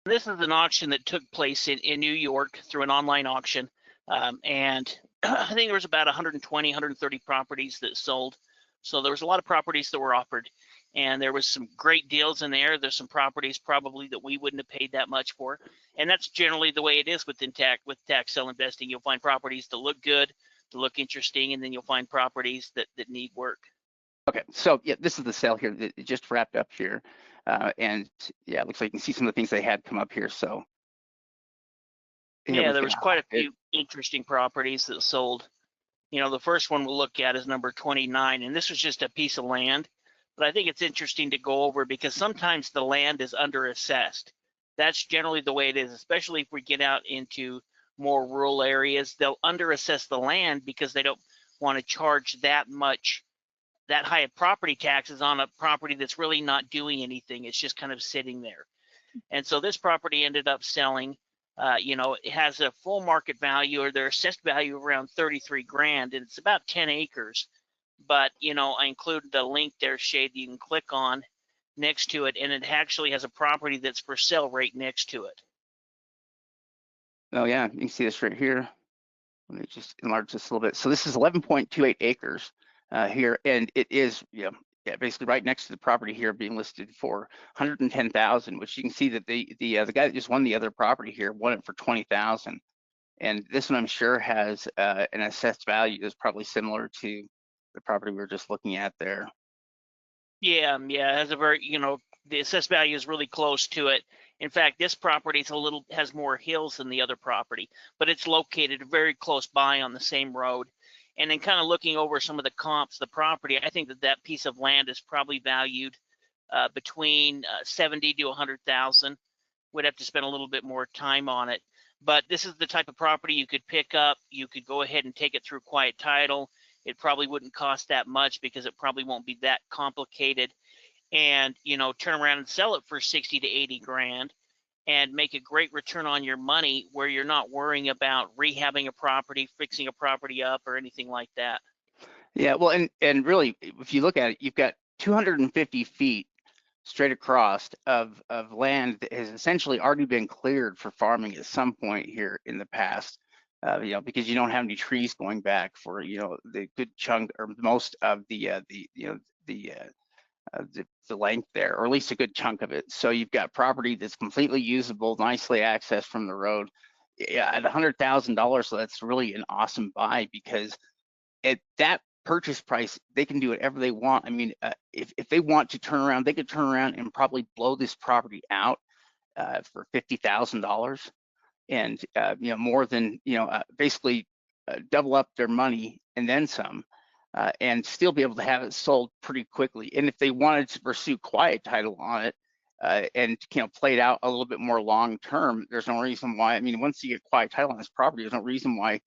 This is an auction that took place in New York through an online auction. And I think there was about 120, 130 properties that sold. So there was a lot of properties that were offered, and there was some great deals in there. There's some properties probably that we wouldn't have paid that much for. And that's generally the way it is with tax sale investing. You'll find properties that look good, to look interesting, and then you'll find properties that need work. Okay, so yeah, this is the sale here that just wrapped up here. And yeah, it looks like you can see some of the things they had come up here. So yeah, there was quite a few interesting properties that sold. The first one we'll look at is number 29, and this was just a piece of land, but I think it's interesting to go over because sometimes the land is underassessed. That's generally the way it is, especially if we get out into more rural areas. They'll underassess the land because they don't want to charge that high of property taxes on a property that's really not doing anything. It's just kind of sitting there. And so this property ended up selling. It has a full market value, or their assessed value, of around 33 grand, and it's about 10 acres. But I included a link there, Shade, you can click on next to it, and it actually has a property that's for sale right next to it. Oh yeah, you can see this right here. Let me just enlarge this a little bit. So this is 11.28 acres here, and it is, yeah, basically right next to the property here being listed for 110,000, which you can see that the guy that just won the other property here won it for 20,000. And this one I'm sure has an assessed value that's probably similar to the property we were just looking at there. Yeah, it has a very, the assessed value is really close to it. In fact, this property has more hills than the other property, but it's located very close by on the same road. And then kind of looking over some of the comps, the property, I think that piece of land is probably valued between 70 to 100,000. We'd have to spend a little bit more time on it. But this is the type of property you could pick up. You could go ahead and take it through quiet title. It probably wouldn't cost that much because it probably won't be that complicated. And, turn around and sell it for 60 to 80 grand and make a great return on your money where you're not worrying about rehabbing a property, fixing a property up, or anything like that. Yeah, well, and really, if you look at it, you've got 250 feet straight across of land that has essentially already been cleared for farming at some point here in the past. Because you don't have any trees going back for the good chunk or most of the length there, or at least a good chunk of it. So you've got property that's completely usable, nicely accessed from the road. Yeah, at $100,000, so that's really an awesome buy, because at that purchase price, they can do whatever they want. I mean, if they want to turn around, they could turn around and probably blow this property out for $50,000, and more than basically double up their money and then some, and still be able to have it sold pretty quickly. And if they wanted to pursue quiet title on it and play it out a little bit more long term, there's no reason why. I mean, once you get quiet title on this property, there's no reason why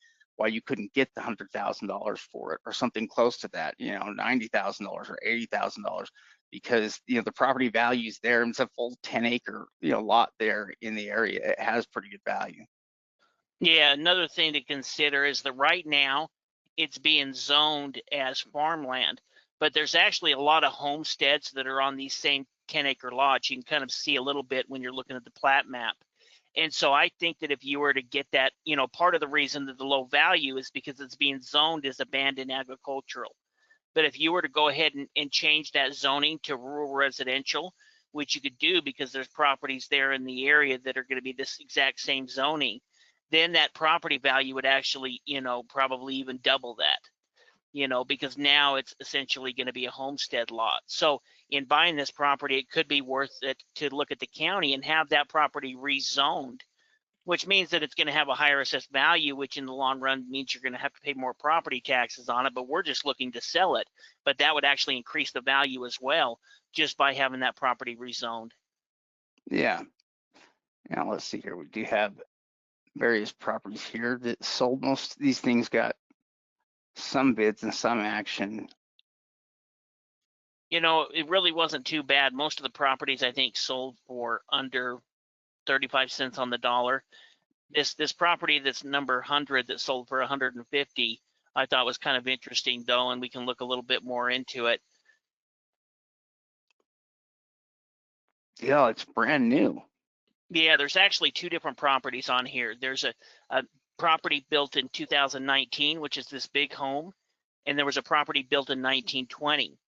you couldn't get the $100,000 for it, or something close to that, $90,000 or $80,000, because the property value's there, and it's a full 10-acre lot there in the area. It has pretty good value. Yeah, another thing to consider is that right now it's being zoned as farmland, but there's actually a lot of homesteads that are on these same 10-acre lots. You can kind of see a little bit when you're looking at the plat map. And so I think that if you were to get that, part of the reason that the low value is because it's being zoned as abandoned agricultural. But if you were to go ahead and change that zoning to rural residential, which you could do because there's properties there in the area that are going to be this exact same zoning, then that property value would actually, probably even double that, because now it's essentially going to be a homestead lot. So in buying this property, it could be worth it to look at the county and have that property rezoned, which means that it's going to have a higher assessed value, which in the long run means you're going to have to pay more property taxes on it, but we're just looking to sell it. But that would actually increase the value as well, just by having that property rezoned. Yeah. Now let's see here. We do have various properties here that sold. Most of these things got some bids and some action. It really wasn't too bad. Most of the properties, I think, sold for under 35 cents on the dollar. This property that's number 100 that sold for 150, I thought was kind of interesting though, and we can look a little bit more into it. Yeah, it's brand new. Yeah, there's actually two different properties on here. There's a property built in 2019, which is this big home, and there was a property built in 1920.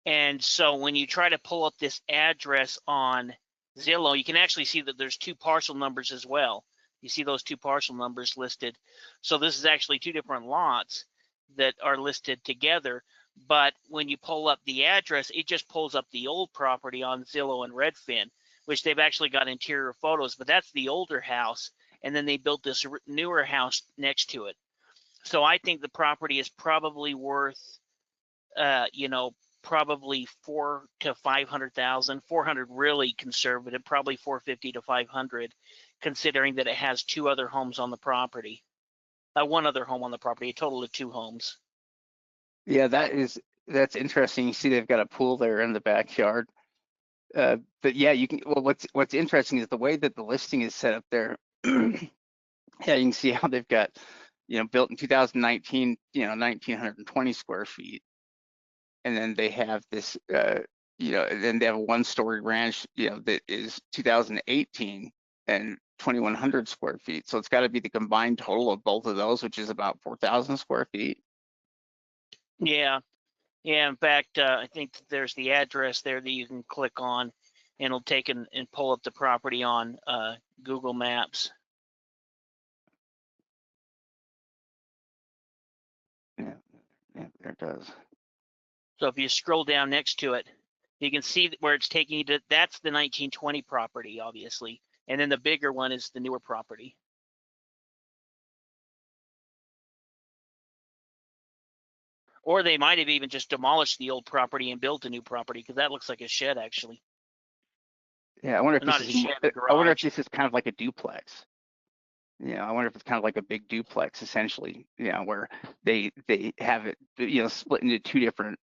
And so when you try to pull up this address on Zillow, you can actually see that there's two parcel numbers as well. You see those two parcel numbers listed. So this is actually two different lots that are listed together. But when you pull up the address, it just pulls up the old property on Zillow and Redfin, which they've actually got interior photos, but that's the older house. And then they built this newer house next to it. So I think the property is probably worth, probably 4 to 500,000, 400 really conservative, probably 450 to 500, considering that it has two other homes on the property, one other home on the property, a total of two homes. Yeah, that's interesting. You see, they've got a pool there in the backyard. But yeah, you can. Well, what's interesting is the way that the listing is set up there. Yeah, you can see how they've got, built in 2019, 1,920 square feet, and then they have this, then they have a one-story ranch, that is 2018 and 2,100 square feet. So it's got to be the combined total of both of those, which is about 4,000 square feet. Yeah, yeah. In fact, I think there's the address there that you can click on, and it'll take and pull up the property on Google Maps. Yeah, there it does. So if you scroll down next to it, you can see where it's taking you to. That's the 1920 property, obviously, and then the bigger one is the newer property. Or they might have even just demolished the old property and built a new property, because that looks like a shed, actually. Yeah, I wonder if Not this a is. shed, a I wonder if garage. this is kind of like a duplex. I wonder if it's kind of like a big duplex, essentially. Where they have it, split into two different.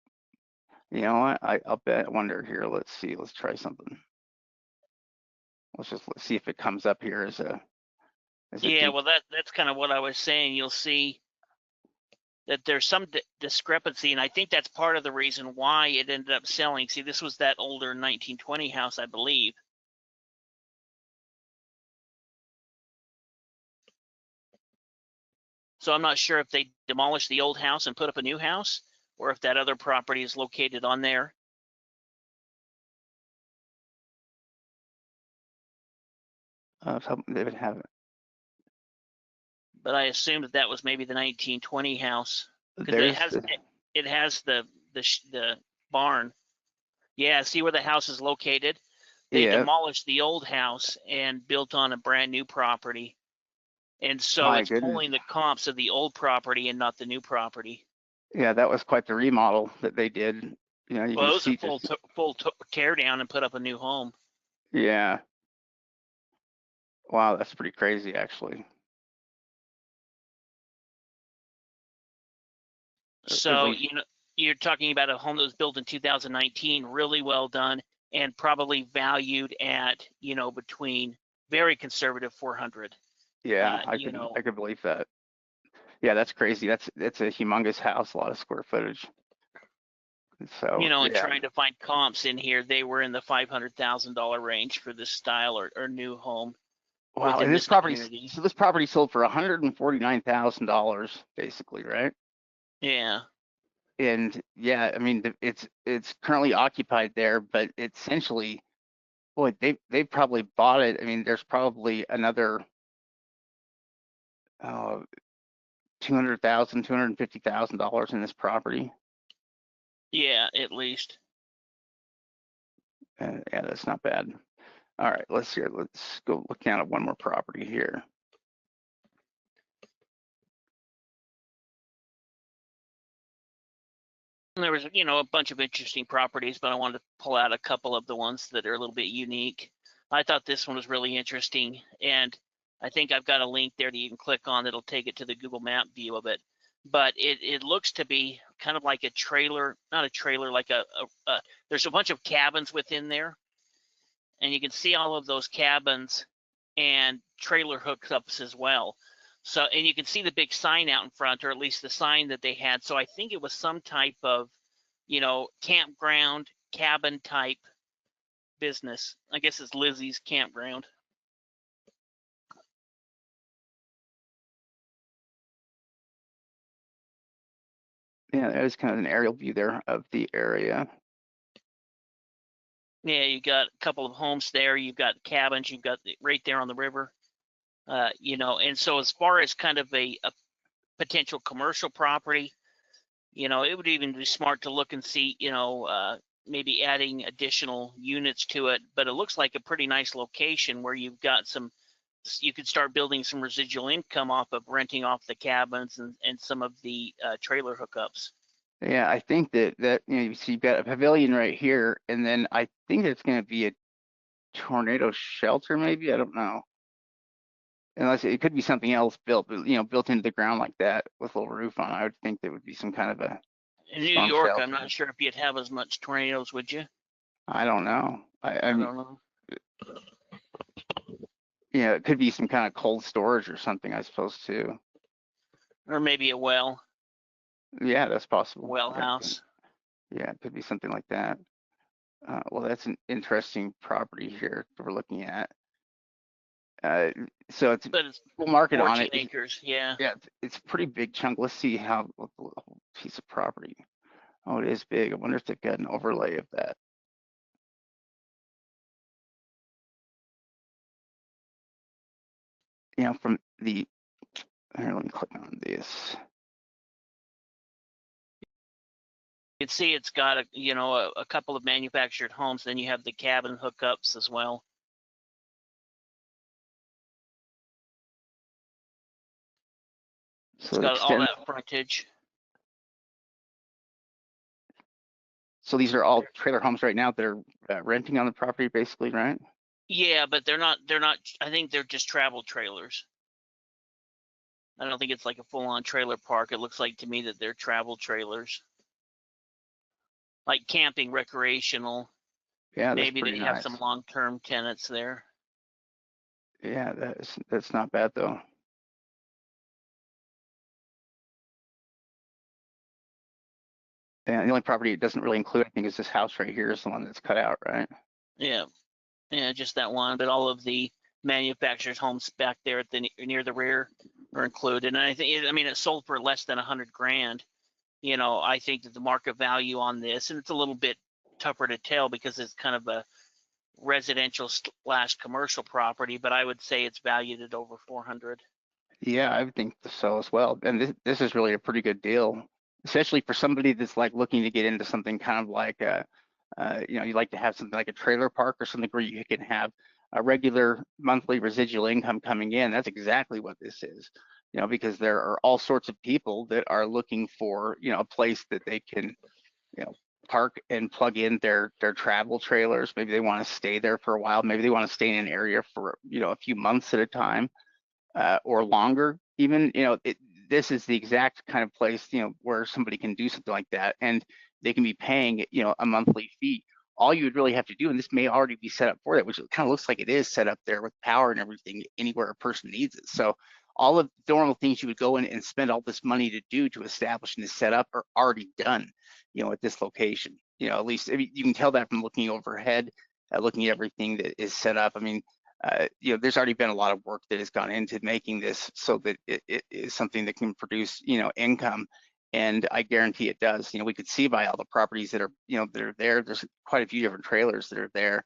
I'll bet. I wonder here. Let's see. Let's try something. Let's see if it comes up here as a. Yeah, well, that's kind of what I was saying. You'll see that there's some discrepancy, and I think that's part of the reason why it ended up selling. See, this was that older 1920 house, I believe. So I'm not sure if they demolished the old house and put up a new house, or if that other property is located on there. They would have it. But I assumed that was maybe the 1920 house, because There's it has the barn. Yeah, see where the house is located? They yeah. demolished the old house and built on a brand new property. And so My it's goodness. pulling the comps of the old property and not the new property. Yeah, that was quite the remodel that they did. You Well, can it was a see just. full tear down and put up a new home. Yeah. Wow, that's pretty crazy, actually. At So, least. you're talking about a home that was built in 2019, really well done, and probably valued at, between very conservative 400. Yeah, I could believe that. Yeah, that's crazy. That's a humongous house, a lot of square footage. So And yeah. trying to find comps in here, they were in the $500,000 range for this style or new home Wow, within and this this property, community. so this property sold for $149,000, basically, right? Yeah. And yeah, I mean, it's currently occupied there, but essentially, boy, they probably bought it. I mean, there's probably another $250,000 in this property. Yeah, at least. Yeah, that's not bad. All right, let's go look down at one more property here. And there was, a bunch of interesting properties, but I wanted to pull out a couple of the ones that are a little bit unique. I thought this one was really interesting, and I think I've got a link there that you can click on that'll take it to the Google Map view of it. But it looks to be kind of like a trailer, not a trailer, like there's a bunch of cabins within there, and you can see all of those cabins and trailer hookups as well. So, and you can see the big sign out in front, or at least the sign that they had. So I think it was some type of, campground, cabin type business. I guess it's Lizzie's Campground. Yeah, that is kind of an aerial view there of the area. Yeah, you got a couple of homes there. You've got cabins. You've got right there on the river. You know, and so as far as kind of a potential commercial property, you know, it would even be smart to look and see, you know, maybe adding additional units to it. But it looks like a pretty nice location where you've got some, you could start building some residual income off of renting off the cabins and some of the trailer hookups. Yeah, I think that you know, you see you've got a pavilion right here, and then I think it's going to be a tornado shelter, maybe. I don't know. Unless it could be something else built, but, you know, built into the ground like that with a little roof on. I would think that would be some kind of a In New storm York, I'm not shelter. sure if you'd have as much tornadoes, would you? I don't know. I I'm, don't know. you know, it could be some kind of cold storage or something, I suppose, too. Or maybe a well Yeah, that's possible. Yeah, house. yeah, it could be something like that. Well, that's an interesting property here that we're looking at. So it's But it's full market on 14 it. acres. Yeah. Yeah, it's a pretty big chunk. Let's see how what the whole piece of property. Oh, it is big. I wonder if they've got an overlay of that. You know, from the here, let me click on this. You can see it's got you know, a couple of manufactured homes. Then you have the cabin hookups as well. It's So it got all extends. that frontage. So these are all trailer homes right now that are renting on the property, basically, right? Yeah, but they're not. I think they're just travel trailers. I don't think it's like a full-on trailer park. It looks like to me that they're travel trailers, like camping, recreational. Yeah, that's Maybe pretty they have some nice. long-term tenants there. Yeah, that's not bad though. And the only property it doesn't really include, I think, is this house right here is the one that's cut out, right? Yeah, yeah, just that one. But all of the manufacturers' homes back there at the near the rear are included. And I think, I mean, it sold for less than 100 grand. You know, I think that the market value on this, and it's a little bit tougher to tell because it's kind of a residential slash commercial property, but I would say it's valued at over 400. Yeah, I would think so as well. And this is really a pretty good deal, especially for somebody that's like looking to get into something kind of like you know, you like to have something like a trailer park or something where you can have a regular monthly residual income coming in. That's exactly what this is, you know, because there are all sorts of people that are looking for, you know, a place that they can, you know, park and plug in their travel trailers. Maybe they want to stay there for a while. Maybe they want to stay in an area for, you know, a few months at a time or longer even. You know, this is the exact kind of place, you know, where somebody can do something like that and they can be paying, you know, a monthly fee. All you would really have to do, and this may already be set up for that, which it kind of looks like it is set up there with power and everything anywhere a person needs it. So all of the normal things you would go in and spend all this money to do to establish and to set up are already done, you know, at this location. You know, at least, I mean, you can tell that from looking overhead, looking at everything that is set up. I mean, you know, there's already been a lot of work that has gone into making this so that it is something that can produce, you know, income. And I guarantee it does. You know, we could see by all the properties that are, you know, that are there. There's quite a few different trailers that are there,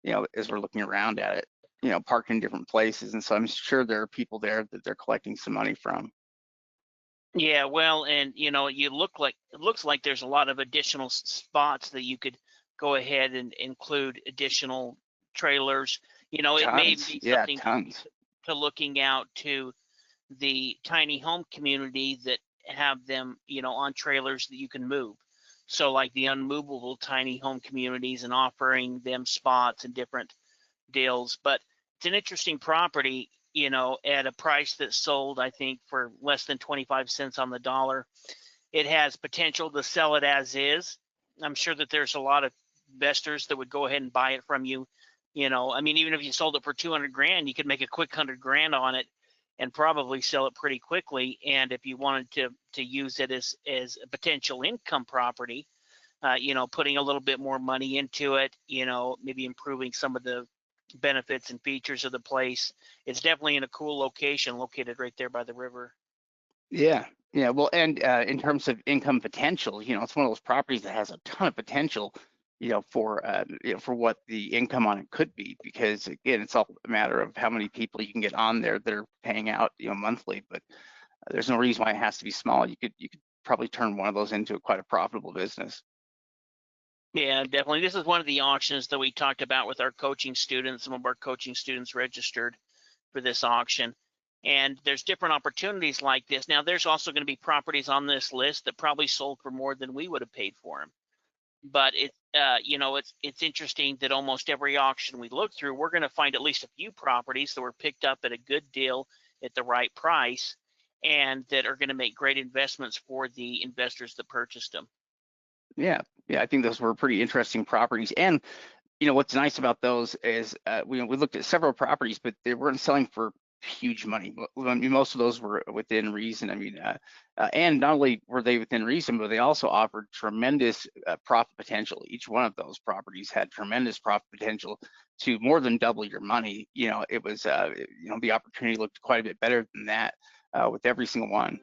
you know, as we're looking around at it, you know, parked in different places. And so I'm sure there are people there that they're collecting some money from. Yeah, well, and you know, it looks like there's a lot of additional spots that you could go ahead and include additional trailers. You know, it may Tons. be Yeah, something tons. to looking out to the tiny home community that have them, you know, on trailers that you can move. So like the unmovable tiny home communities and offering them spots and different deals. But it's an interesting property, you know, at a price that sold, I think, for less than 25 cents on the dollar. It has potential to sell it as is. I'm sure that there's a lot of investors that would go ahead and buy it from you. You know, I mean, even if you sold it for 200 grand, you could make a quick 100 grand on it and probably sell it pretty quickly. And if you wanted to use it as a potential income property, you know, putting a little bit more money into it, you know, maybe improving some of the benefits and features of the place. It's definitely in a cool location located right there by the river. Yeah. Yeah, well, and in terms of income potential, it's one of those properties that has a ton of potential, for what the income on it could be, because again, it's all a matter of how many people you can get on there that are paying out, monthly. But there's no reason why it has to be small. You could probably turn one of those into quite a profitable business. Yeah, definitely. This is one of the auctions that we talked about with our coaching students. Some of our coaching students registered for this auction. And there's different opportunities like this. Now, there's also going to be properties on this list that probably sold for more than we would have paid for them. But it's interesting that almost every auction we look through, we're going to find at least a few properties that were picked up at a good deal at the right price, and that are going to make great investments for the investors that purchased them. Yeah, yeah, I think those were pretty interesting properties. And what's nice about those is we looked at several properties, but they weren't selling for huge money. I mean, most of those were within reason. I mean, and not only were they within reason, but they also offered tremendous profit potential. Each one of those properties had tremendous profit potential to more than double your money. It was, the opportunity looked quite a bit better than that with every single one.